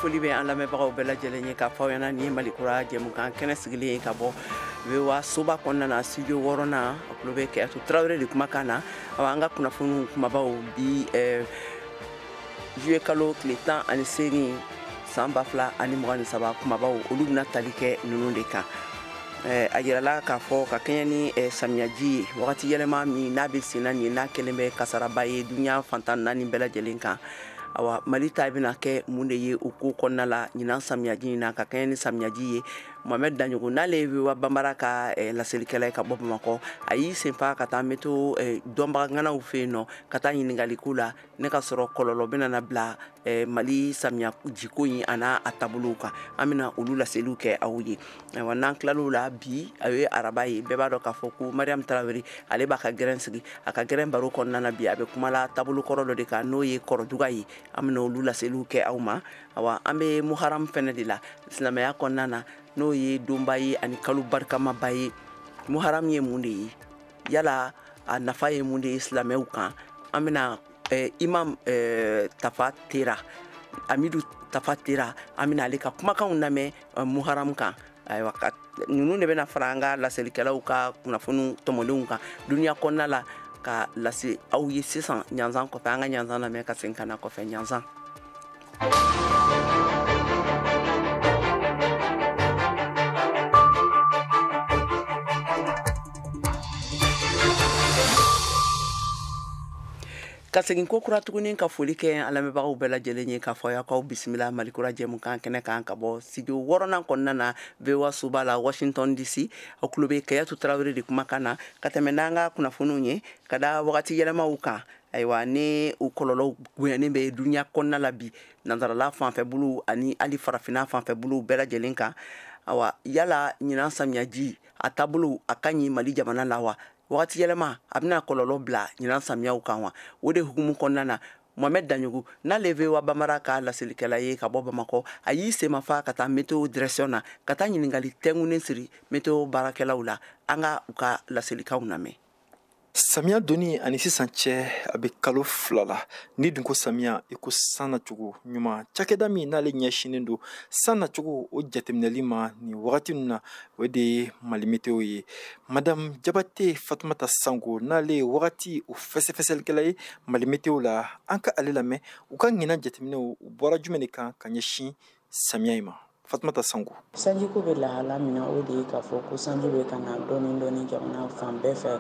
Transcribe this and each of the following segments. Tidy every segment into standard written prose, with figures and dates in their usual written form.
foli bɛ an lamɛnbagaw bɛɛ lajɛlen ye k'a fɔ aw ɲɛna nin ye Malikura jɛmukan kɛnɛ sigilen ye ka bɔ VOA soba kɔnɔna na studio 6nan a tulo bɛ Kɛyatu Tarawele de kumakan na an ka kunnafoni kumabaw bi juillet kalo tile 18 san 2023 kumabaw olu bɛna tali kɛ ninnu de kan. A yirala k'a fɔ ka kɛɲɛ ni samiyaji ye wagati yɛlɛma min n'a bɛ sen na nin n'a kɛlen bɛ kasaraba ye dunya fantan naani bɛɛ lajɛlen kan. Awa Mali ta bɛna kɛ mun de ye o ko kɔnɔna la ɲinan samiyaji in na ka kɛɲɛ ni samiyaji ye Mohamed Danjogo n'ale ye VOA Banbara ka laselikɛla ye ka bɔ Bamakɔ a y'i senfa ka taa meto dɔnbagaŋanaw fɛ yen nɔ ka taa ɲininkali k'u la ne ka sɔrɔ kɔlɔlɔ bɛna na bila Mali samiyajiko in a n'a taabolow kan an bɛna olu laseliw kɛ aw ye wa n'an tilal'o la bi a ye araba ye bɛɛ b'a dɔn k'a fɔ ko Mariam Tarawele ale b'a ka gɛrɛn sigi a ka gɛrɛn baro kɔnɔna na bi a bɛ kuma la taabolo kɔrɔ dɔ de kan n'o ye kɔrɔduga ye an bɛna olu laseliw kɛ aw ma awa an bɛ Muharam fɛnɛ de la silamɛya kɔnɔna na n'o ye donba ye ani kalo barikamaba ye Muharam ye mun de ye yala a nafa ye mun de ye silamɛw kan an bɛna Imam Tafa Tera Amidu Tafa Tera an bɛna ale ka kumakanw lamɛn Muharam kan ayiwa ninnu de bɛna fara an ka laselikɛlaw ka kunnafoni tɔmɔlenw kan dunuya kɔnɔna la ka lase aw ye sisan ɲanzan kɔfɛ an ka ɲanzan lamɛn ka segin ka na kɔfɛ ɲanzan. Ka segin ko kura tuguni ka foli kɛ an lamɛnbagaw bɛɛ lajɛlen ye k'a fɔ y'aw k'aw bisimila Malikura jɛmukan kɛnɛ kan ka bɔ studio 6nan kɔnɔna na VOA soba la Washington DC aw tulo bɛ Kɛyatu Tarawele de kumakan na ka tɛmɛ n'an ka kunnafoniw ye ka da wagati yɛlɛmaw kan ayiwa ni u kɔlɔlɔw bonyanen bɛ dunya kɔnɔna la bi nanzarala fanfɛ bolo ani hali farafinna fanfɛ bolo bɛɛ lajɛlen kan awa yala ɲinan samiyaji a taabolo a ka ɲi Mali jamana la wa wagati yɛlɛma a bɛna kɔlɔlɔ bila ɲinan samiyaw kan wa o de hukumu kɔnɔna na Mohamed Danjogo n'ale VOA Banbara ka laselikɛla ye ka bɔ Bamakɔ a y'i semafa ka taa météo direction na ka taa ɲininkali tɛŋunen siri météo baarakɛlaw la an ka u ka laselikaw lamɛn. Samiya doni ani sisan cɛ a bɛ kalo 2 la ni dun ko samiya i ko san nacogo ɲuman cakɛda min n'ale ɲɛsinen don san nacogo o jateminɛli ma ni wagati ninnu na o de ye Mali météo ye Madame Jabate Fatumata Sango n'ale ye wagati o fɛsɛfɛsɛlikɛla ye Mali météo la an ka ale lamɛn u ka ɲinan jateminɛw u bɔra jumɛn de kan ka ɲɛsin samiya in ma Fatumata Sango. Sanjiko bɛ lahala min na o de ye k'a fɔ ko sanji bɛ ka na dɔɔni dɔɔni jamana fan bɛɛ fɛ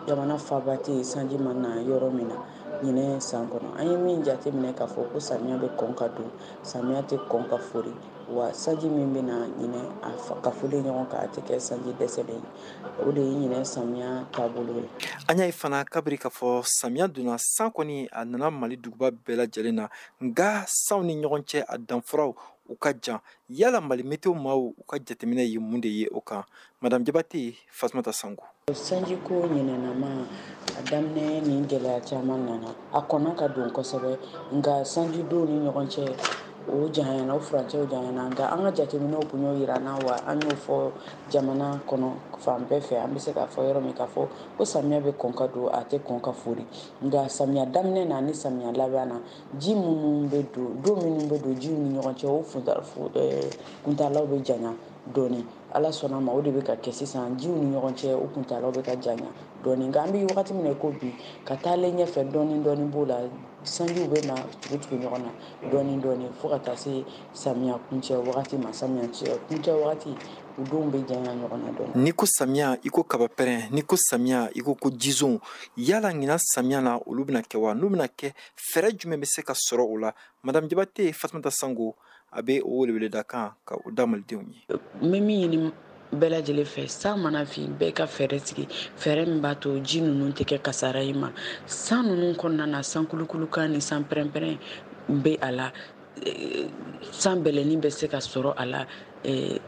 jamana faba tɛ yen sanji ma na yɔrɔ min na ɲinɛ san kɔnɔ an ye min jate minɛ k'a fɔ ko samiya bɛ kɔn ka don samiya tɛ kɔn ka fori wa sanji min bɛ na ɲinɛ ka foli ɲɔgɔn kan a tɛ kɛ sanji dɛsɛlen ye o de ye ɲinɛ samiya taabolo ye. An y'a ye fana kabiri k'a fɔ samiya donna san kɔni a nana Mali duguba bɛɛ lajɛlen na nka sanw ni ɲɔgɔn cɛ a danfaraw u ka jan yala Mali météo maaw u ka jateminɛ ye mun de ye o kan Madame Jabate Fatumata Sango. Sanjiko ɲinɛnama a daminɛ ni gɛlɛya caman nana a kɔnɔ ka don kosɛbɛ nka sanji don ni ɲɔgɔn cɛ o janyana o furancɛw janyana nka an ka jateminɛw kun y'o yira na wa an y'o fɔ jamana kɔnɔ fan bɛɛ fɛ an bɛ se k'a fɔ yɔrɔ min k'a fɔ ko samiya bɛ kɔn ka don a tɛ kɔn ka fori nka samiya daminɛ na ni samiya laban na ji minnu bɛ don minnu bɛ don jiw ni ɲɔgɔn cɛ o kuntalaw bɛ janya dɔɔni Ala sɔnna ma o de bɛ ka kɛ sisan jiw ni ɲɔgɔn cɛ o kuntalaw bɛ ka janya dɔɔni nka an bɛ wagati min na ko bi ka taalen ɲɛfɛ dɔɔni b'o la sanjiw bɛ na tugu ɲɔgɔn na dɔɔni fo ka taa se samiya kuncɛ wagati ma samiya kuncɛ wagati u denw bɛ janya ɲɔgɔn na dɔɔni. Ni ko samiya i ko kabapɛrɛn ni ko samiya i ko jizon yala ɲinan samiya na olu bɛna kɛ wa n'u bɛna kɛ fɛɛrɛ jumɛn bɛ se ka sɔrɔ o la Madame Jabate Fatumata Sango a bɛ o weleweleda kan ka o da malidenw ye. N bɛ min ɲini bɛɛ lajɛlen fɛ san mana fin bɛɛ ka fɛɛrɛ sigi fɛɛrɛ min b'a to ji ninnu tɛ kɛ kasara i ma san ninnu kɔnɔna na san kulukulukan ni san pɛrɛn-pɛrɛn bɛ a la san bɛlɛnin bɛ se ka sɔrɔ a la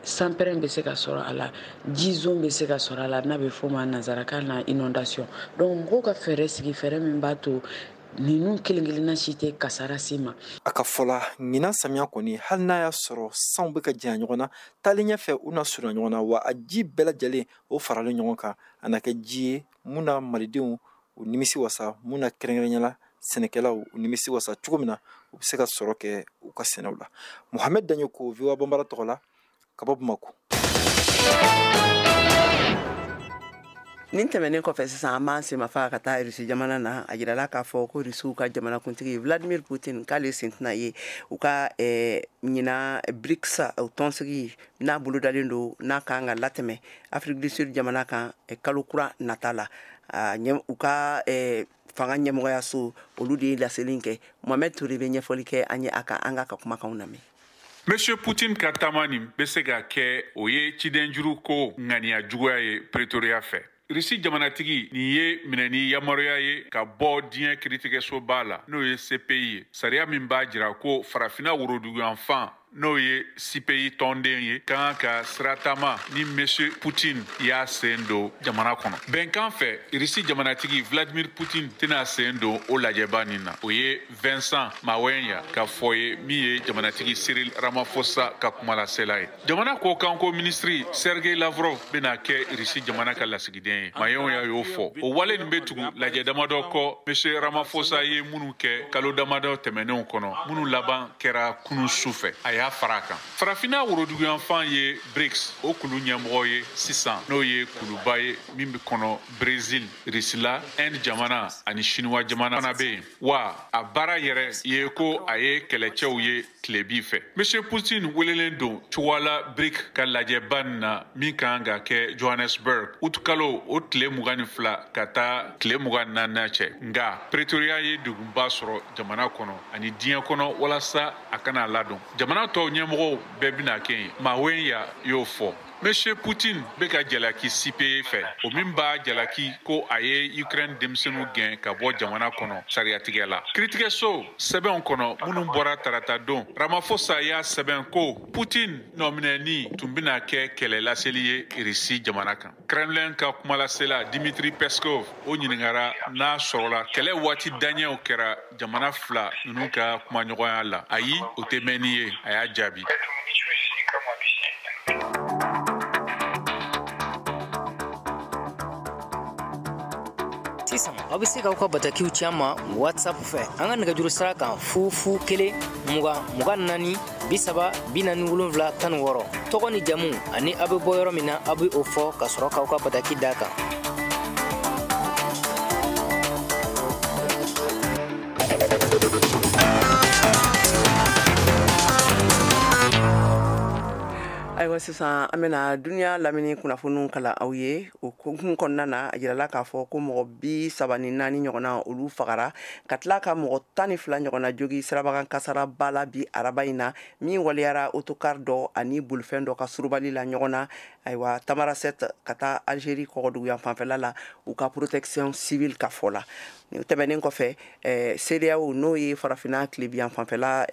san pɛrɛn bɛ se ka sɔrɔ a la ji zone bɛ se ka sɔrɔ a la n'a bɛ fɔ o ma nanzarakan na inondation donc mɔgɔw ka fɛɛrɛ sigi fɛɛrɛ min b'a to ninnu kelen-kelenna si tɛ kasara si ma. A ka fɔla ɲinan samiya kɔni hali n'a y'a sɔrɔ sanw bɛ ka janya ɲɔgɔn na taalen ɲɛfɛ u na surunya ɲɔgɔn na wa a ji bɛɛ lajɛlen o faralen ɲɔgɔn kan a na kɛ ji ye mun na malidenw u nimisi wasa mun na kɛrɛnkɛrɛnyala sɛnɛkɛlaw u nimisi wasa cogo min na u bɛ se ka sɔrɔ kɛ u ka sɛnɛw la. Mohamed Daɲo ko VOA Bambara tɔgɔ la ka bɔ Bamako. nin tɛmɛnen kɔfɛ sisan an b'an semafa ka taa Rusi jamana na a jirala k'a fɔ ko Rusiw ka jamanakuntigi Vladimir Putin k'ale sen tɛna ye u ka ɲina BRICS tɔnsigi n'a bolodalen don n'a kan ka latɛmɛ Afrique du Sud jamana kan kalo kura nata la u ka fanga ɲɛmɔgɔya so olu de ye laseli kɛ. Mohamed Toure bɛ ɲɛfɔli kɛ an ye a kan an ka kumakanw lamɛn. Monsieur Poutine ka taama nin bɛ se ka kɛ o ye cidenjuru ko ŋaniya juguya ye Pretoria fɛ. Rusi jamanatigi nin ye minɛni yamaruya ye ka bɔ diɲɛ kiiritigɛsoba la n'o ye CPI ye. Sariya min b'a jira ko farafina woroduguyanfan n'o ye CPI tɔnden ye kan ka sira taama ni Monsieur Poutine y'a sen don jamana kɔnɔ. Bɛnkan fɛ Rusi jamanatigi Vladimir Poutine tɛna sen don o lajɛba nin na. O ye Vincent Mawenya ka fɔ ye min ye jamanatigi Cyril Ramaphosa ka kumalasela ye. Jamana kɔkanko ministri Sergei Lavrov bɛna kɛ Rusi jamana ka lasigiden ye. Mawenya y'o fɔ. O wale nin bɛ tugu lajɛ damadɔ kɔ Monsieur Ramaphosa ye minnu kɛ kalo damadɔ tɛmɛnenw kɔnɔ minnu laban kɛra kunun sufɛ. A y'a fara kan. Farafina woroduguyanfan ye BRICS o kulu ɲɛmɔgɔ ye sisan n'o ye kuluba ye min bɛ kɔnɔ Brésil, Risila, Inde jamana ani Chinois jamana fana bɛ yen. Wa a baara yɛrɛ ye ko a ye kɛlɛcɛw ye tilebi fɛ. Monsieur Poutine welelen don cogoyala BRICS ka lajɛba nin na min kan ka kɛ Johannesburg utukalo o tile 22 ka taa tile 24 cɛ. Nga Pretoria ye degunba sɔrɔ jamana kɔnɔ ani diɲɛ kɔnɔ walasa a kana ladon. Jamana tɔw ɲɛmɔgɔw bɛɛ bɛna kɛ yen. Mawenya y'o fɔ. Monsieur Poutine bɛ ka jalaki CPI fɛ. O min b'a jalaki ko a ye Ukraine denmisɛnninw gɛn ka bɔ jamana kɔnɔ sariyatigɛ la. Kiiritigɛso sɛbɛnw kɔnɔ minnu bɔra tarata don Ramaphosa y'a sɛbɛn ko Poutine nɔminɛni tun bɛna kɛ kɛlɛ laseli ye Rusi jamana kan. Kremlin ka kumalasela Dmitry Peskov o ɲiningara n'a sɔrɔla kɛlɛ waati daɲɛw kɛra jamana fila ninnu ka kumaɲɔgɔnya la. Ayi, o tɛ mɛn ni ye, a y'a jaabi. Sisan aw bɛ se k'aw ka batakiw ci an ma WhatsApp fɛ an ka nɛgɛjuru sira kan 001 20 24 30 47 16 tɔgɔ ni jamu ani aw bɛ bɔ yɔrɔ min na aw bɛ o fɔ ka sɔrɔ k'aw ka bataki d'a kan. Ayiwa sisan an bɛna duniya lamini kunnafoniw kala aw ye o hukumu kɔnɔna na a jirala k'a fɔ ko mɔgɔ 34 ɲɔgɔnna olu fagara ka tila ka mɔgɔ 12 ɲɔgɔnna jogi sirabagan kasara bala bi araba in na min waliyara autocar dɔ ani bolifɛn dɔ ka surubali la ɲɔgɔn na. Ayiwa Tamaracet ka taa Algérie kɔgɔduguyan fanfɛla la u ka protection civile ka fɔ la. Tɛmɛnen kɔfɛ CEDEAO n'o ye farafina tilebiyan fanfɛla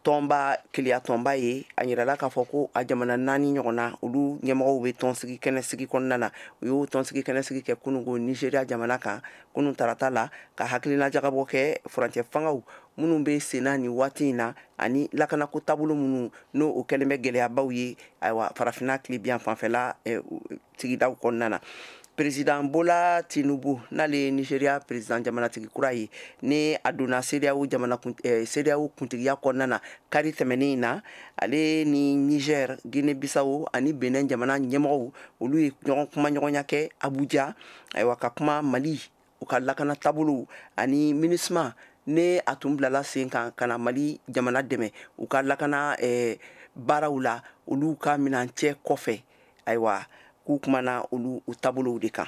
tɔnba keleya tɔnba ye a yirala k'a fɔ ko a jamana 4 ɲɔgɔnna olu ɲɛmɔgɔw bɛ tɔnsigi kɛnɛsigi kɔnɔna na u y'o tɔnsigi kɛnɛsigi kɛ kunungo Nigeria jamana kan kunun tarata la ka hakilina jagabɔ kɛ furancɛ fangaw minnu bɛ senna ni waati in na ani lakanako taabolo minnu n'o o kɛlen bɛ gɛlɛyabaw ye ayiwa farafina tilebiyan fanfɛla sigidaw kɔnɔna na. Président Bola Tinubu n'ale Nigeria président jamanatigi kura ye ni a donna CEDEAO kuntigiya kɔnɔna na kari tɛmɛnen na ale ni Niger, Guinée Bissau ani Benin jamana ɲɛmɔgɔw olu ye ɲɔgɔn kuma ɲɔgɔnya kɛ Abuja ayiwa ka kuma Mali u ka lakana taabolo ani MINUSMA ne a tun bilala sen kan ka na Mali jamana dɛmɛ u ka lakana baaraw la olu ka minancɛ kɔfɛ ayiwa k'u kumana olu u taabolow de kan.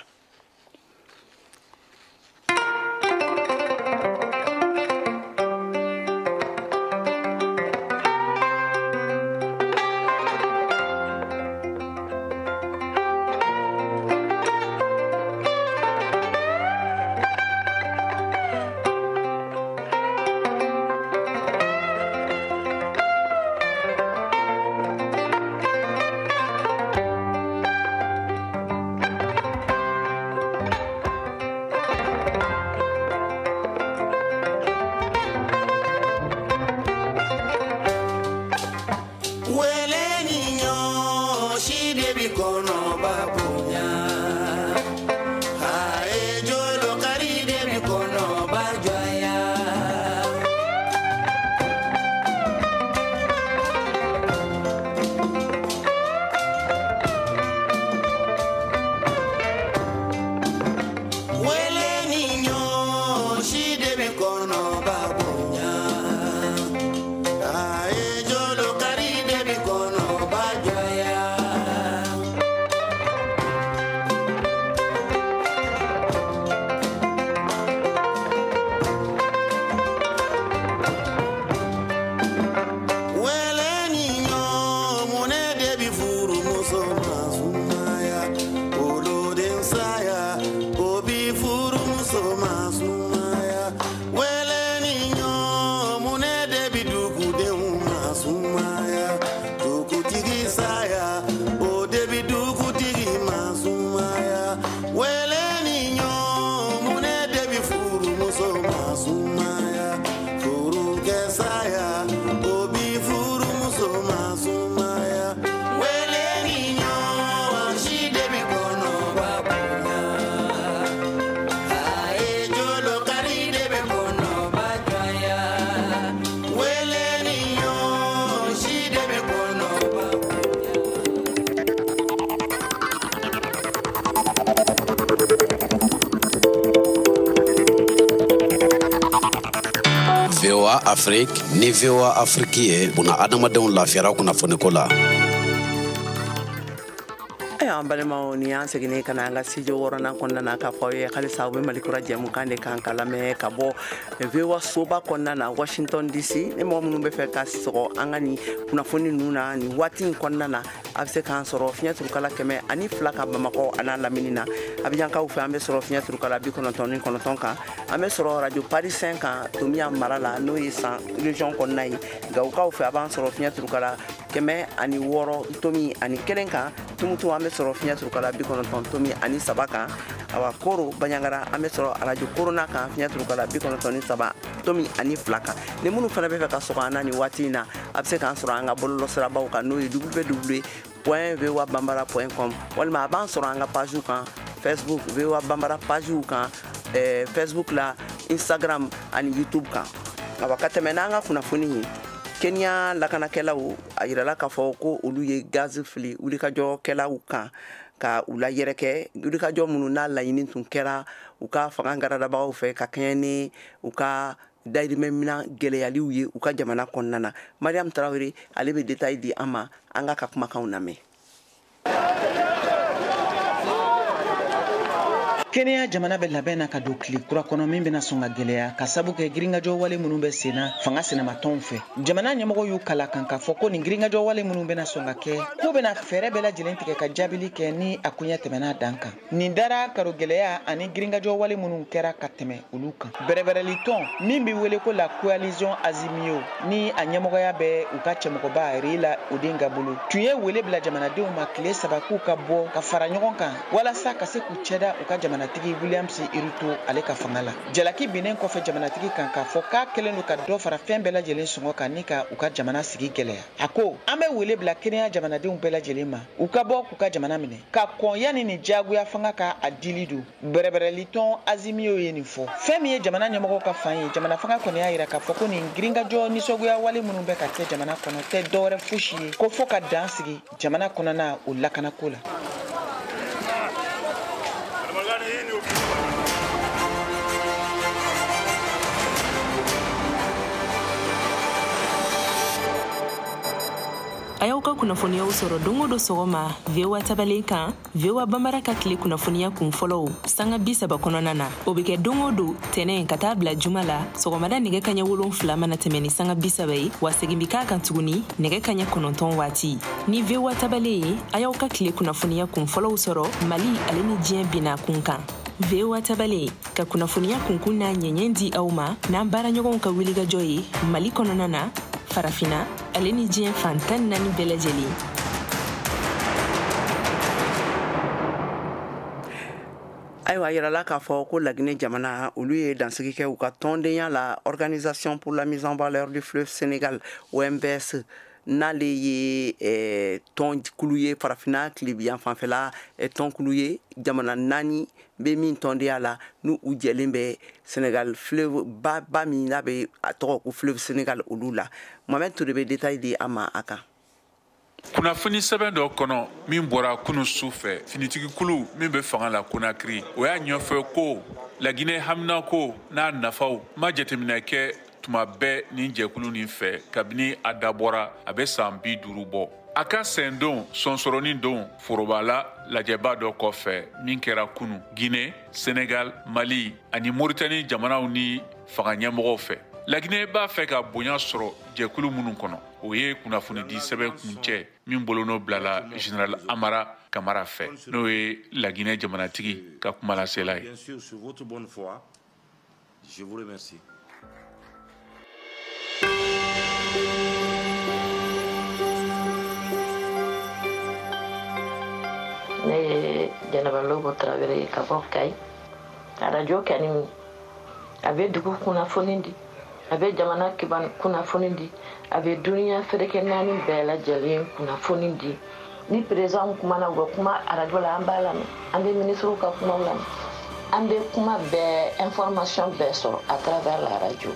Kono ba joya VOA Afrique ni VOA Afrique ye buna adamadenw lafiyara kunnafoniko la. An balimaw ni an seginne ka na an ka studio wɔɔrɔnan kɔnɔna na k'a fɔ aw ye halisa u bɛ malikura jɛmukan de kan ka lamɛn ka bɔ VOA soba kɔnɔna na Washington DC ni mɔgɔ minnu bɛ fɛ ka sɔgɔ an ka nin kunnafoni ninnu na nin waati in kɔnɔna na a bɛ se k'an sɔrɔ fiɲɛ turukala 102 ka Bamakɔ a n'a lamini na Abijankaw fɛ an bɛ sɔrɔ fiɲɛ turukala 99.9 kan an bɛ sɔrɔ radio Paris 5 kan Tomiya mara la n'o ye san région kɔnɔna ye Gawukaw fɛ a b'an sɔrɔ fiɲɛ turukala 106 tomi ani 1 kan Tumutu an bɛ sɔrɔ fiɲɛ turukala 93 tomi ani 3 kan awa Koro Baɲangara an bɛ sɔrɔ radio Corona kan fiɲɛ turukala 93 tomi ani 2 kan ni minnu fana bɛ fɛ ka sɔgɔ an na nin waati in na a bɛ se k'an sɔrɔ an ka bɔlɔlɔsirabaw kan n'o ye www.voabambara.com walima a b'an sɔrɔ an ka page kan Facebook VOA Bambara page kan Facebook la Instagram ani YouTube kan awa ka tɛmɛ n'an ka kunnafoni ye Kenya lakanakɛlaw a yirala k'a fɔ ko olu ye gaz fili wulikajɔkɛlaw kan ka u la yɛrɛkɛ wulikajɔ minnu n'a laɲini tun kɛra u ka fanga garadabagaw fɛ ka kɛɲɛ ni u ka dayirimɛmina gɛlɛyaliw ye u ka jamana kɔnɔna na Mariam Tarawele ale bɛ détail di an ma an ka kumakanw lamɛn. Kenya jamana bɛ labɛn na ka don tile kura kɔnɔ min bɛna sɔn ka gɛlɛya ka sabu kɛ giringajɔ wale minnu bɛ sen na fanga sɛnɛmatɔnw fɛ jamana ɲɛmɔgɔ y'u kala kan k'a fɔ ko nin giringajɔ wale minnu bɛna sɔn ka kɛ k'u bɛna fɛɛrɛ bɛɛ lajɛlen tigɛ ka jaabili kɛ ni a koɲɛ tɛmɛna dan kan nin dara karo gɛlɛya ani giringajɔ wale minnu kɛra ka tɛmɛ olu kan bɛrɛbɛrɛli tɔn min bɛ wele ko la coalition Azimio ni a ɲɛmɔgɔya bɛ u ka cɛmɔgɔba Raila Odinga bolo tun ye wele bila jamanadenw ma tile 3 k'u ka bɔ ka fara ɲɔgɔn kan walasa ka se k'u cɛda u ka jamana tigi Williams Irito ale ka fanga la jalaki binnen kɔfɛ jamanatigi kan k'a fɔ k'a kɛlen don ka dɔ fara fɛn bɛɛ lajɛlen sɔngɔ kan ni ka u ka jamana sigi gɛlɛya a ko an bɛ wele bila Kenya jamanadenw bɛɛ lajɛlen ma u ka bɔ k'u ka jamana minɛ ka kɔn yanni ni jagoya fanga ka a dili don bɛrɛbɛrɛli tɔn Azimio ye nin fɔ fɛn min ye jamana ɲɛmɔgɔw ka fan ye jamana fanga kɔni y'a yira k'a fɔ ko nin giringajɔ nisɔgoya wale minnu bɛ ka kɛ jamana kɔnɔ tɛ dɔwɛrɛ fosi ye ko fɔ ka dan sigi jamana kɔnɔna o lakanako la. A y'aw ka kunnafoniyaw sɔrɔ don o don sɔgɔma VOA tabalen kan VOA Bambara ka tile kunnafoniya kun fɔlɔw sanga 30 kɔnɔna na o bɛ kɛ don o don tɛnɛn ka taa bila juma la sɔgɔmada nɛgɛ kaɲɛ 7 mana tɛmɛ ni sanga 30 ye wa segin bi k'a kan tuguni nɛgɛ kaɲɛ 9 waati ni VOA tabalen ye a y'aw ka tile kunnafoniya kun fɔlɔw sɔrɔ Mali ale ni diɲɛ binna kun kan VOA tabalen ka kunnafoniya kunkun n'a ɲɛɲɛ di aw ma n'an baaraɲɔgɔnw ka wulikajɔ ye Mali kɔnɔna na farafina ale ni diɲɛ fan 14 bɛɛ lajɛlen. Ayiwa yirala k'a fɔ ko Laginɛ jamana olu ye dansigi kɛ u ka tɔndenya la Organisation pour la mise en valeur du fleuve Sénégal OMVS n'ale ye tɔnkulu ye farafina tilebiyan fanfɛla tɔnkulu ye jamana 4 bɛ min tɔndenya la n'u jɛlen bɛ Sénégal fleuve ba min n'a bɛ a tɔgɔ ko fleuve Sénégal olu la Mohamed Touré bɛ détail di a ma a kan. Kunnafoni sɛbɛn dɔ kɔnɔ min bɔra kunu su fɛ finitigikulu min bɛ fanga la Conakry o y'a ɲɛfɔ ko Laginɛ hamina ko n'a nafaw ma jateminɛ kɛ tuma bɛɛ nin jɛkulu nin fɛ kabini a dabɔra a bɛ san 50 bɔ a ka sɛn don sɔnsɔrɔnin don forobala lajɛba dɔ kɔfɛ min kɛra kunu Guinée, Sénégal, Mali ani Mauritanie jamanaw ni fanga ɲɛmɔgɔw fɛ Laginɛ b'a fɛ ka bonya sɔrɔ jɛkulu minnu kɔnɔ o ye kunnafoni di sɛbɛn kuncɛ min bolonɔ bilala Général Amara Kamara fɛ n'o ye Laginɛ jamanatigi ka kumalasela ye. Ne ye Jɛnɛba Lobo Tarawele ka bɔ Kayi radio kɛni a bɛ dugu kunnafoni di a bɛ jamana kiban kunnafoni di a bɛ duniya fɛrɛkɛ 4 bɛɛ lajɛlen kunnafoni di ni président kumana u bɛ kuma radio la an b'a lamɛn an bɛ ministre ka kumaw lamɛn an bɛ kuma bɛɛ information bɛɛ sɔrɔ à travers la radio.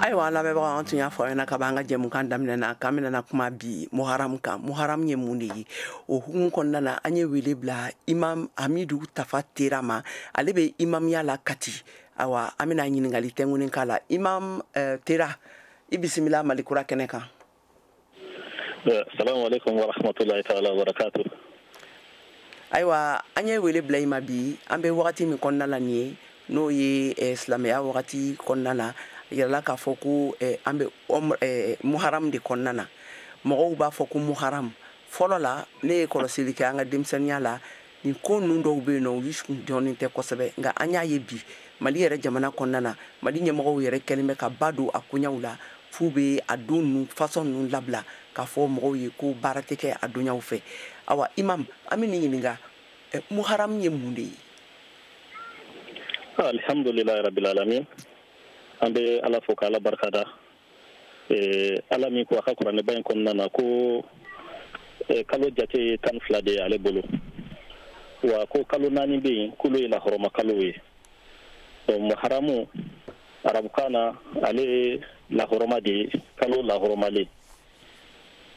ayiwa lamɛnbagaw an tun y'a fɔ aw ɲɛna ka b'an ka jɛmukan daminɛna k'an bɛna kuma bi muharam kan. muharam ye mun de ye? o hukumu kɔnɔna na an ye wele bila imam hamidu tafa tera ma, ale bɛ imamiya la Kati. awa an bɛna ɲininkali tɛnkunin k'a la. imam tera, i bisimila malikura kɛnɛ kan. Assalamu alaikum wa rahmatullahi ta'ala wa barakatuh. ayiwa an ye wele bila i ma bi, an bɛ wagati min kɔnɔna la nin ye n'o ye silamɛya wagati kɔnɔna na, yɛrɛla k'a fɔ ko an bɛ muharam de kɔnɔna na. mɔgɔw b'a fɔ ko muharam. fɔlɔ la ne ye kɔlɔsili kɛ an ka denmisɛnniya la, nin ko ninnu dɔw bɛ yen nɔ olu dɔɔnin tɛ kosɛbɛ, nka an y'a ye bi Mali yɛrɛ jamana kɔnɔna na, Mali ɲɛmɔgɔw yɛrɛ kɛlen bɛ ka ba don a koɲaw la, f'u bɛ a don ninnu façon ninnu labila k'a fɔ mɔgɔw ye ko baara tɛ kɛ a donyaw fɛ. awa imam, an bɛ nin ɲininka muharam ye mun de ye? Alhamdulillahi rabbil alamin. An bɛ Ala fo k'Ala barikada. Ala min ko a ka kuranɛba in kɔnɔna na ko kalo jate ye 12 de ye ale bolo, wa ko kalo 4 bɛ yen k'olu ye lahɔrɔma kalo ye. Muharamu arabukan na ale ye lahɔrɔma de ye, kalo lahɔrɔmalen.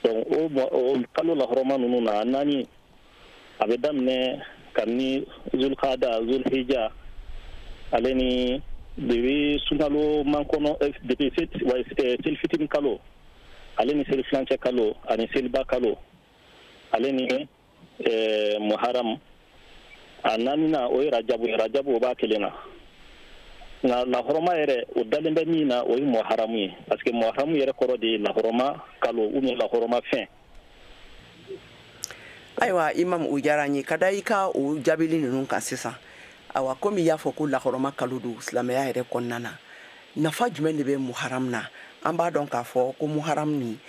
O kalo lahɔrɔma ninnu na 4 a bɛ daminɛ kabini zulkada zulhijja ale ni debi sunalo mankɔnɔ debi seli fitini kalo ale ni seli filancɛ kalo ani seliba kalo ale ni muharam a 4nan o ye rajabu o b'a kelen na. nka lahɔrɔma yɛrɛ o dalen bɛ min na o ye muharamu ye, parce que muharamu yɛrɛ kɔrɔ de ye lahɔrɔma kalo ou bien lahɔrɔma fɛn. ayiwa imam, o diyara n ye. ka da i ka o jaabili ninnu kan sisan, awa komi i y'a fɔ ko lahɔrɔma kalo don silamɛya yɛrɛ kɔnɔna na, nafa jumɛn de bɛ muharam na? an b'a dɔn k'a fɔ ko muharam nin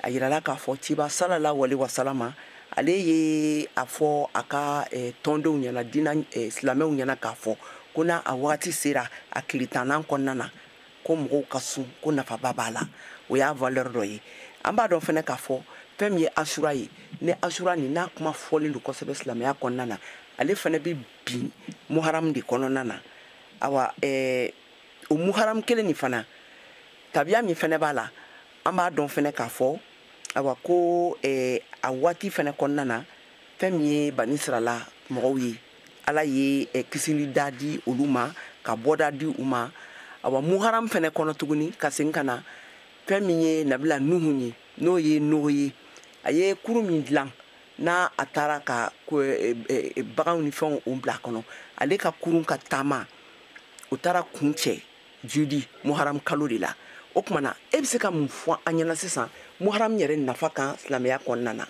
a yirala k'a fɔ ciba sallallahu alaihi wasalama ale ye a fɔ a ka tɔndenw ɲɛna, diinɛ silamɛw ɲɛna k'a fɔ ko n'a a wagati sera a tile 10nan kɔnɔna na ko mɔgɔw ka sun, ko nafaba b'a la. o y'a valeur dɔ ye. an b'a dɔn fɛnɛ k'a fɔ fɛn min ye asura ye, ni asura nin n'a kuma fɔlen don kosɛbɛ silamɛya kɔnɔna na, ale fɛnɛ bɛ bin muharam de kɔnɔna na. awa o muharam kelen nin fana tabiya min fɛnɛ b'a la, an b'a dɔn fɛnɛ k'a fɔ awa ko a waati fɛnɛ kɔnɔna na fɛn min ye bani sirala mɔgɔw ye, ala ye kisili da di olu ma, ka bɔda di u ma. awa muharam fɛnɛ kɔnɔ tuguni ka segin ka na fɛn min ye nabila nuhu ye, n'o ye Nuhu ye, a ye kurun min dilan n'a a taara ka baganw ni fɛnw o bila kɔnɔ, ale ka kurun ka taama o taara kun cɛ judi muharam kalo de la. o kumana e bɛ se ka mun fɔ an ɲɛna sisan muharam yɛrɛ nafa kan silamɛya kɔnɔna na?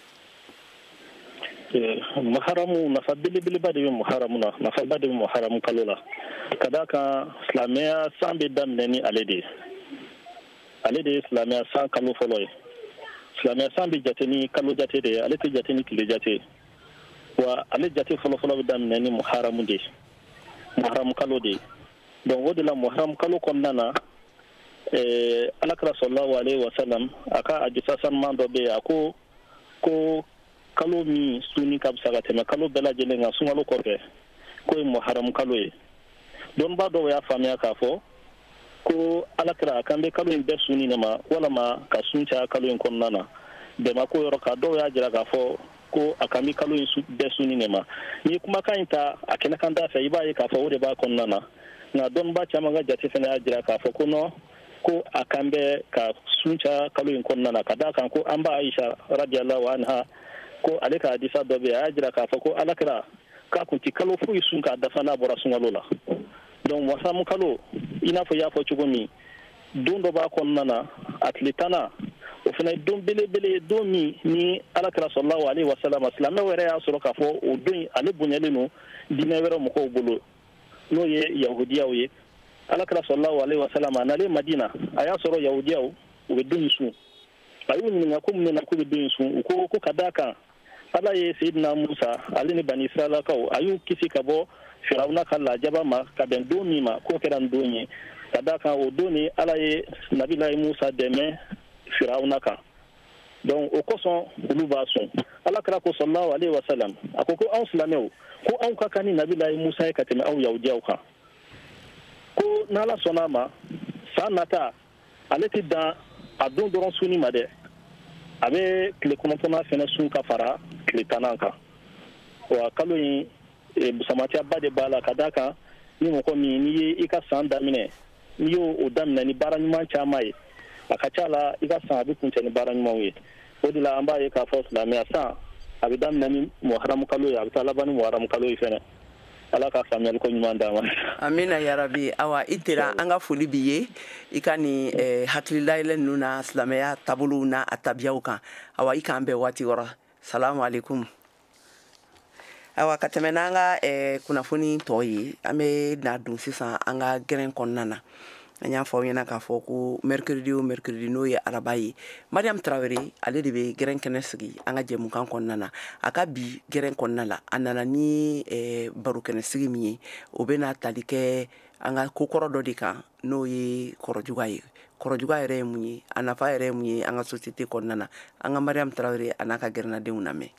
Muharamu nafa belebeleba de bɛ muharamu na, nafaba de bɛ muharamu kalo la. Ka d'a kan silamɛya san bɛ daminɛ ni ale de ye. ale de ye silamɛya san kalo fɔlɔ ye. silamɛya san bɛ jate ni kalo jate de ye, ale tɛ jate ni tile jate. wa ale jate fɔlɔfɔlɔ bɛ daminɛ ni muharamu de ye, muharamu kalo de ye. donc o de la muharamu kalo kɔnɔna na alakira sallallahu alaihi wasallam a ka hadisa sanuman dɔ bɛ yen, a ko kalo min sunni ka bisa ka tɛmɛ kalo bɛɛ lajɛlen kan sunkalo kɔfɛ k'o ye muharamu kalo ye. dɔnniba dɔw y'a faamuya k'a fɔ ko alakira a kan bɛ kalo in bɛɛ sunni de ma, walama ka sun caya kalo in kɔnɔna na. bɛnba ko yɔrɔ kan dɔw y'a jira k'a fɔ ko a kan bɛ kalo in bɛɛ sunni de ma. n'i ye kumakan in ta a kɛnɛkan da fɛ i b'a ye k'a fɔ o de b'a kɔnɔna na. nka dɔnniba caman ka jate fana y'a jira k'a fɔ ko non, ko a kan bɛ ka sun caya kalo in kɔnɔna na. ka d'a kan ko an b'a Aisha radiyallahu anha ko ale ka hadisa dɔ bɛ yen, a y'a jira k'a fɔ ko alakira k'a kun tɛ kalo foyi sun k'a dafa n'a bɔra sunkalo la. donc muharamu kalo i n'a fɔ i y'a fɔ cogo min, don dɔ b'a kɔnɔna na a tile 10nan o fana ye don belebele ye, don min ni alakira sallallahu alaihi wasallam silamɛw yɛrɛ y'a sɔrɔ k'a fɔ o don ale bonyalen don diinɛ wɛrɛ mɔgɔw bolo n'o ye yahudiyaw ye. alakira sallallahu alaihi wasallam a nalen Madina a y'a sɔrɔ yahudiyaw u bɛ don in sun. a y'u ɲininka ko mun de la k'u bɛ don in sun? u ko ka d'a kan ala ye Seyidina Musa ale ni bani Israilakaw a y'u kisi ka bɔ Firawuna ka lajaba ma ka bɛn don min ma k'o kɛra nin don ye. ka d'a kan o don ni ala ye nabilahi Musa dɛmɛ Firawuna kan. donc o kosɔn olu b'a sun. alakira ko sallallahu alaihi wasallam a ko anw silamɛw ko anw ka kan ni nabilahi Musa ye ka tɛmɛ aw yahudiyaw kan. ko n'ala sɔnna a ma san nata ale tɛ dan a don dɔrɔn sunni ma dɛ a bɛ tile 9 fɛnɛ sun ka fara tile 10 kan wa kalo in busamatiaba de b'a la ka d'a kan ni mɔgɔ min n'i ye i ka san daminɛ n'i y'o daminɛ ni baara ɲuman caman ye a ka ca la i ka san a bɛ kuncɛ ni baara ɲumanw ye o de la an b'a ye k'a fɔ silamɛya san a bɛ daminɛ ni muharamu kalo ye a bɛ taa laban ni muharamu kalo ye fɛnɛ ala ka faamuyali ko ɲuman d'a ma amina yarabi awa i tera an ka foli b'i ye i ka nin hakililayɛlɛ ninnu na silamɛya taabolow na a tabiyaw kan awa i k'an bɛn waati wɔrɔ salamu alaikum awa ka tɛmɛ n'an ka kunnafoni tɔ ye an bɛ na don sisan an ka gɛrɛn kɔnɔna na an y'a fɔ aw ɲɛna k'a fɔ ko mercredi o mercredi n'o ye araba ye Mariam Traoré ale de bɛ gɛrɛn kɛnɛ sigi an ka jɛmukan kɔnɔna na a ka bi gɛrɛn kɔnɔna la a nana ni baro kɛnɛ sigi min ye o bɛ na tali kɛ an ka kokɔrɔ dɔ de kan n'o ye kɔrɔjuga ye kɔrɔjuga yɛrɛ ye mun ye a nafa yɛrɛ ye mun ye an ka société kɔnɔna na an ka Mariam Traoré a n'a ka gɛrɛnadenw lamɛn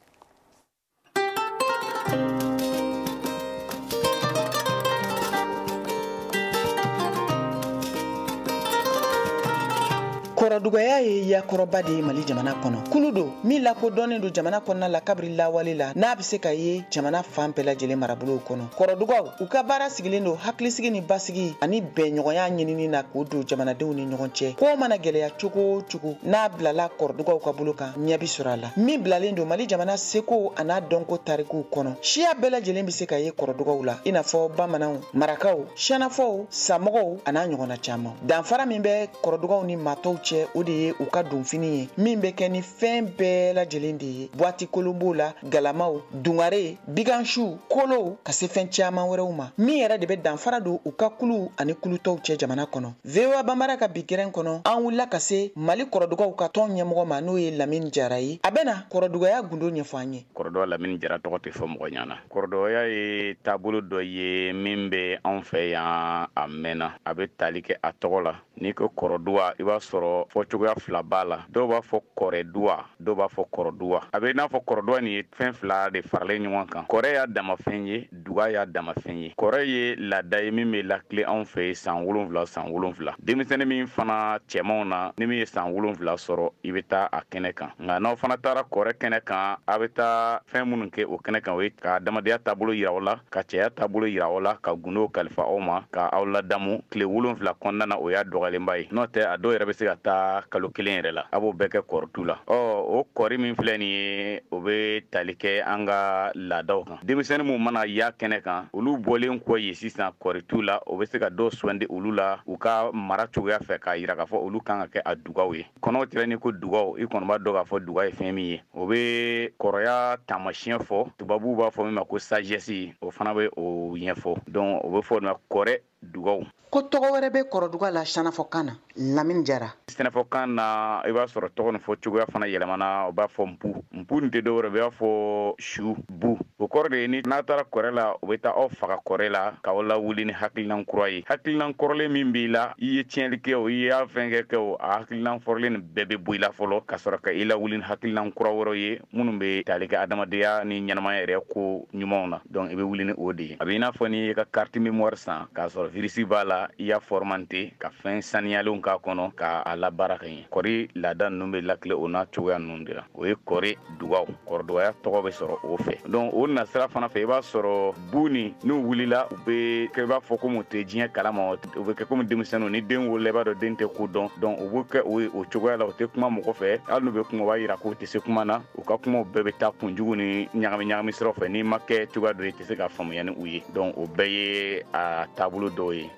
kɔrɔdugaya ye yakɔrɔba de ye Mali jamana kɔnɔ. Kulu don min lakodɔnnen don jamana kɔnɔna la kabiri lawale la n'a bɛ se ka ye jamana fan bɛɛ lajɛlen marabolow kɔnɔ. Kɔrɔdugaw u ka baara sigilen don hakilisigi ni basigi ani bɛnɲɔgɔnya ɲinini na k'o don jamanadenw ni ɲɔgɔn cɛ. Ko mana gɛlɛya cogo o cogo n'a bilala kɔrɔdugaw ka bolo kan ɲɛ bi sɔrɔ a la. Min bilalen don Mali jamana seko a n'a dɔnko tarikuw kɔnɔ. Siya bɛɛ lajɛlen bɛ se ka ye kɔrɔdugaw la i n'a fɔ bamananw, marakaw, siyanafɔw, samɔgɔw a n'a ɲɔgɔnna caman. Danfara min bɛ kɔrɔdugaw ni matɔw cɛ o de ye u ka donfini ye min bɛ kɛ ni fɛn bɛɛ lajɛlen de ye boîte kolonbo la galamaw dungare bigansu kolow ka se fɛn caman wɛrɛw ma min yɛrɛ de bɛ danfara don u ka kulu ani kulutɔw cɛ jamana kɔnɔ VOA Bambara ka bi gɛrɛn kɔnɔ an wulila ka se Mali kɔrɔdugaw ka tɔn ɲɛmɔgɔ ma n'o ye Lamini Jara ye a bɛna kɔrɔdugaya gundo ɲɛfɔ an ye kɔrɔdɔgɔ Lamini Jara tɔgɔ tɛ fɔ mɔgɔ ɲana kɔrɔdɔgɔya ye taabolo dɔ ye min bɛ anw fɛ yan a mɛnna a bɛ tali kɛ a tɔgɔ la n'i ko kɔrɔduga i b'a sɔrɔ fɔcogoya fila b'a la dɔw b'a fɔ kɔrɛduwa dɔw b'a fɔ kɔrɔduwa a bɛ n'a fɔ kɔrɔduwa nin ye fɛn fila de faralen ɲɔgɔn kan kɔrɛ y'a damafɛn ye duga y'a damafɛn ye kɔrɛ ye laada ye min bɛ lakile anw fɛ yen san 7 denmisɛnnin min fana cɛmanw na ni min ye san 7 sɔrɔ i bɛ taa a kɛnɛ kan nka n'aw fana taara kɔrɛ kɛnɛ kan a bɛ taa fɛn minnu kɛ o kɛnɛ kan o ye ka adamadenya taabolo yira aw la ka cɛya taabolo yira aw la ka gundow kalifa aw ma ka aw ladamu tile 7 kɔnɔna na o y'a dɔgɔyalenba ye n'o tɛ a dɔw yɛrɛ bɛ se ka taa kalo 1 yɛrɛ la a b'o bɛɛ kɛ kɔrɔtu la o kɔri min filɛ nin ye o bɛ tali kɛ an ka laadaw kan denmisɛnnin minnu mana y'a kɛnɛ kan olu bɔlen kɔ ye sisan kɔritu la o bɛ se ka dɔ sugandi olu la u ka mara cogoya fɛ k'a yira k'a fɔ olu kan ka kɛ a dugaw ye kɔnɔw tɛrɛ ni ko dugaw i kɔni b'a dɔn k'a fɔ duga ye fɛn min ye o bɛ kɔrɔya taamasiyɛn fɔ tubabuw b'a fɔ min ma ko sagesse o fana bɛ o ɲɛfɔ donc o bɛ fɔ o ma kɔrɛ dugaw ko tɔgɔ wɛrɛ bɛ kɔrɔduga la sɛnɛfɔkan na Lamini Jara sɛnɛfɔkan na i b'a sɔrɔ tɔgɔ nin fɔ cogoya fana yɛlɛmana o b'a fɔ npu nin tɛ dɔwɛrɛ o b'a fɔ su bu o kɔrɔ de ye ni n'a taara kɔrɛ la o bɛ taa aw faga kɔrɛ la k'aw lawuli ni hakilinan kura ye hakilinan kɔrɔlen min b'i la i ye tiɲɛli kɛ o i y'a fɛn kɛ o a hakilinan fɔrɔlen nin bɛɛ bɛ bɔ i la fɔlɔ ka sɔrɔ ka i lawuli ni hakilinan kura wɛrɛw ye minnu bɛ tali kɛ adamadenya ni ɲɛnamaya yɛrɛ ko ɲumanw na donc i bɛ wuli ni o de ye a bɛ i n'a fɔ n'i ye ka carte mémoire san k'a sɔrɔ virus b'a la i y'a formanté ka fɛn saniyalenw k'a kɔnɔ k'a labaara ka ɲɛ kɔri laada ninnu bɛ lakile o n'a cogoya ninnu de la o ye kɔri dugaw kɔrɔdɔgɔya tɔgɔ bɛ sɔrɔ o fɛ donc o nasira fana fɛ i b'a sɔrɔ bu ni n'u wulila u bɛ kɛ i b'a fɔ komi u tɛ diɲɛ kalama u bɛ kɛ komi denmisɛnninw ni den wolola i b'a dɔn den tɛ ko dɔn donc u bɛ kɛ o cogoya la u tɛ kuma mɔgɔ fɛ hali n'u bɛ kuma u b'a yira k'u tɛ se kuma na u ka kumaw bɛɛ bɛ taa kunjugu ni ɲagami siraw fɛ n'i ma kɛ cogoya dɔ ye i tɛ se ka faamuya ni u ye donc o bɛɛ ye a taabolo dɔw ye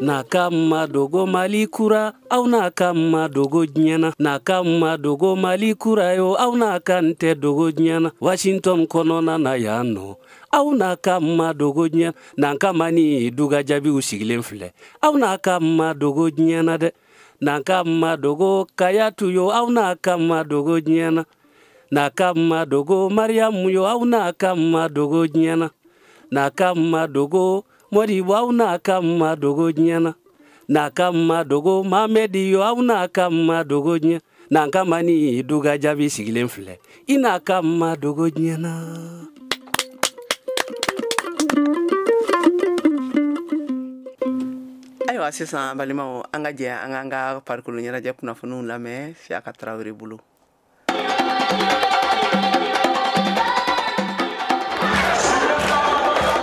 n'a ka ma dogo Mali kura aw n'a ka ma dogo diɲɛna n'a ka ma dogo Mali kura yo aw n'a ka n tɛ dogo diɲɛna Washington kɔnɔna na yan nɔ aw n'a ka ma dogo diɲɛna n'an ka mani duga jaabiw sigilen filɛ aw n'a ka ma dogo diɲɛna dɛ n'an ka ma dogo Kayatu yo aw n'a ka ma dogo diɲɛna n'a ka ma dogo Mariamu yo aw n'a ka ma dogo diɲɛna n'a ka ma dogo Modibo aw n'a ka ma dogo diɲɛna n'a ka ma dogo Mamedi yo aw n'a ka ma dogo diɲɛ n'an ka mani duga jaabi sigilen filɛ I n'a ka ma dogo ɲɛna. Ayiwa sisan balimaw an ka jɛ an ka farikolo ɲɛnajɛ kunnafoniw lamɛn Siyaka Tarawele bolo.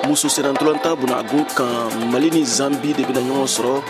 Muso serantolanta bunagun kan Mali ni Zambi de bɛna ɲɔgɔn sɔrɔ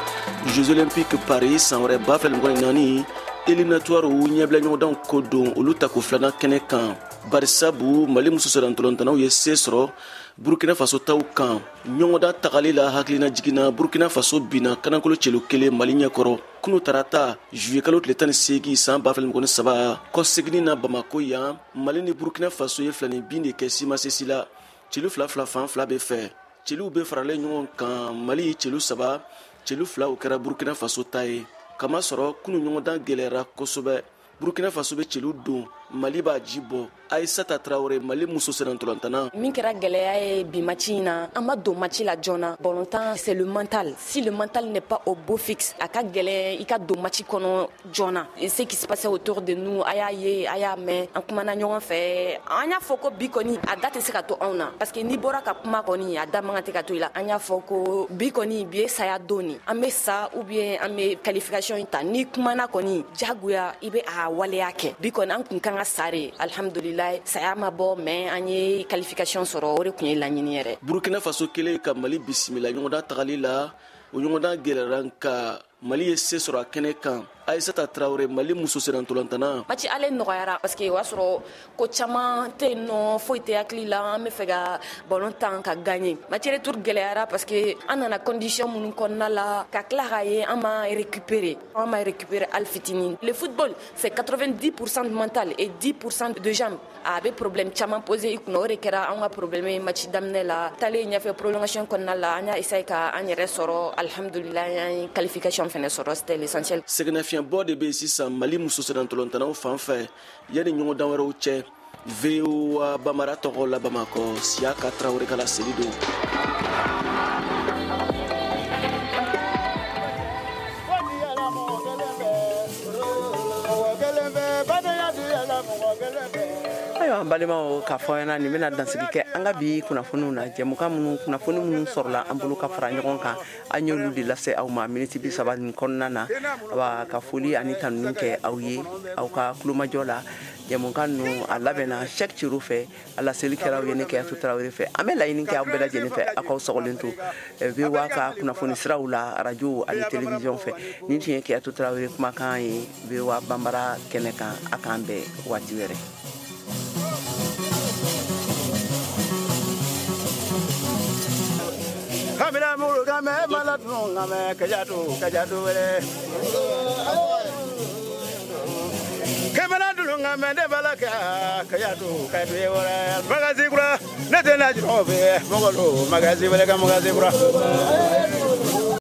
Jeux Olympiques Paris san wɛrɛ 2024 éliminatoire ɲɛbila ɲɔgɔndanw ko don olu ta ko filanan kɛnɛ kan barisabu Mali muso serantolantanaw ye se sɔrɔ Burkina Faso taw kan ɲɔgɔnda tagali la hakilina jiginna Burkina Faso bina kanankolo cɛlu kelen Mali ɲɛkɔrɔ kunu tarata juillet kalo tile 18 san 2023 kɔsegini na Bamako yan Mali ni Burkina Faso ye filani bin de kɛ simasesi la cɛlu fila fan fila bɛ fɛ cɛluw bɛ faralen ɲɔgɔn kan Mali cɛlu 3 cɛlu 2 o kɛra Burkina Faso ta ye kama sɔrɔ kunu ɲɔgɔndan gɛlɛyara kosɛbɛ Burkina Faso bɛ cɛlu don Mali b'a ji bɔ Aïssata Traoré Mali muso serantolantana min kɛra gɛlɛya ye bi match in na an ma don match la joona ballontan c'est le mental si le mental n'est pas au beau fixe a ka gɛlɛn I ka don match kɔnɔ joona ce qui se passe autour de nous a y'a ye a y'a mɛn an kumana ɲɔgɔn fɛ an y'a fɔ ko bi kɔni a da tɛ se ka to anw na parce que n'i bɔra ka kuma kɔni a da man ka tɛ ka to I la an y'a fɔ ko bi kɔni bi ye saya don ni an bɛ sa ou bien an bɛ qualification in ta n'i kumana kɔni jagoya I bɛ a waleya kɛ bi kɔni an kun kan ka sa de alhamdulillah saya ma bɔ mais an ye qualification sɔrɔ o de kun ye laɲini yɛrɛ Burkina Faso kelen ka Mali bisimila ɲɔgɔndan tagali la o ɲɔgɔndan gɛlɛyara ka Mali ye se sɔrɔ a kɛnɛ kan Aïssata Traoré Mali muso serantolantana match ale nɔgɔyara parce que o y'a sɔrɔ ko caman tɛ yen nɔ foyi tɛ hakili la an bɛ fɛ ka ballon tan ka gagner match retour gɛlɛyara parce que an nana condition minnu kɔnɔna la ka tila k'a ye an ma récupérer hali fitinin le football c'est 90% de mental et 10% de jambes a bɛ problème caman poser I kunna o de kɛra an ka problème ye match daminɛ la taalen ɲɛfɛ prolongation kɔnɔna la an y'a essayer ka an yɛrɛ sɔrɔ alhamdulillah an ye qualification fɛnɛ sɔrɔ c'était l'essentiel fiɲɛbɔ de bɛ sisan Mali muso serantolantanaw fan fɛ yanni ɲɔgɔndan wɛrɛw cɛ VOA Bamara tɔgɔ la Bamakɔ Siyaka Tarawele ka laseli don. Ayiwa balimaw k'a fɔ ɲɛna nin bɛna dansigi kɛ an ka bi kunnafoniw na jɛmukan minnu kunnafoni minnu sɔrɔla an bolo ka fara ɲɔgɔn kan an y'olu de lase aw ma miniti 30 nin kɔnɔna na wa ka foli ani tanuni kɛ aw ye aw ka kulomajɔ la jɛmukan ninnu a labɛnna chaque ciro fɛ a laseli kɛra aw ye ne Keyatu Tarawele fɛ an bɛ laɲini kɛ aw bɛɛ lajɛlen fɛ aw k'aw sɔgɔlen to VOA ka kunnafoni siraw la radio ani télévision fɛ nin tun ye Keyatu Tarawele kumakan ye VOA Bambara kɛnɛ kan a k'an bɛn waati wɛrɛ. Kamila mulu kame malatun kame kajatu wele. Kamila dulu kame de balaka kajatu wele. Magazi kura nete na jiro be mogolo magazi wele ka magazi kura.